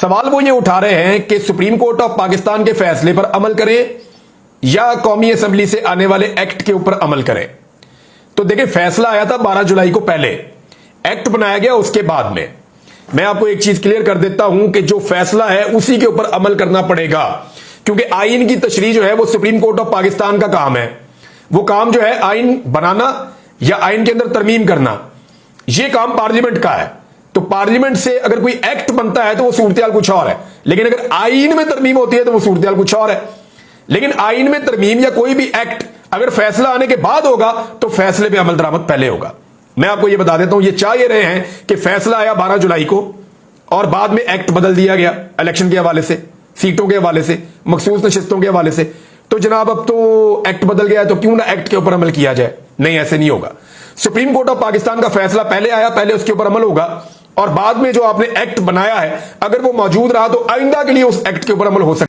सवाल वो ये उठा रहे हैं कि सुप्रीम कोर्ट ऑफ पाकिस्तान के फैसले पर अमल करें या कौमी असेंबली से आने वाले एक्ट के ऊपर अमल करें। तो देखिए, फैसला आया था 12 जुलाई को, पहले एक्ट बनाया गया उसके बाद में। मैं आपको एक चीज क्लियर कर देता हूं कि जो फैसला है उसी के ऊपर अमल करना पड़ेगा, क्योंकि आइन की तशरीह जो है वो सुप्रीम कोर्ट ऑफ पाकिस्तान का काम है। वो काम जो है आइन बनाना या आइन के अंदर तरमीम करना, ये काम पार्लियामेंट का है। तो पार्लियामेंट से अगर कोई एक्ट बनता है तो वो सूरत कुछ और है, लेकिन अगर आइन में तरमीम होती है तो वो सूरत कुछ और है। लेकिन आइन में तरमीम या कोई भी एक्ट अगर फैसला आने के बाद होगा तो फैसले पे अमल दरामद पहले होगा। मैं आपको ये बता देता हूं, ये चाह ये रहे हैं कि फैसला आया 12 जुलाई को और बाद में एक्ट बदल दिया गया इलेक्शन के हवाले से, सीटों के हवाले से, मखसूस नशिस्तों के हवाले से। तो जनाब अब तो एक्ट बदल गया है तो क्यों ना एक्ट के ऊपर अमल किया जाए। नहीं, ऐसे नहीं होगा। सुप्रीम कोर्ट ऑफ पाकिस्तान का फैसला पहले आया, पहले उसके ऊपर अमल होगा और बाद में जो आपने एक्ट बनाया है अगर वो मौजूद रहा तो आइंदा के लिए उस एक्ट के ऊपर अमल हो सकता है।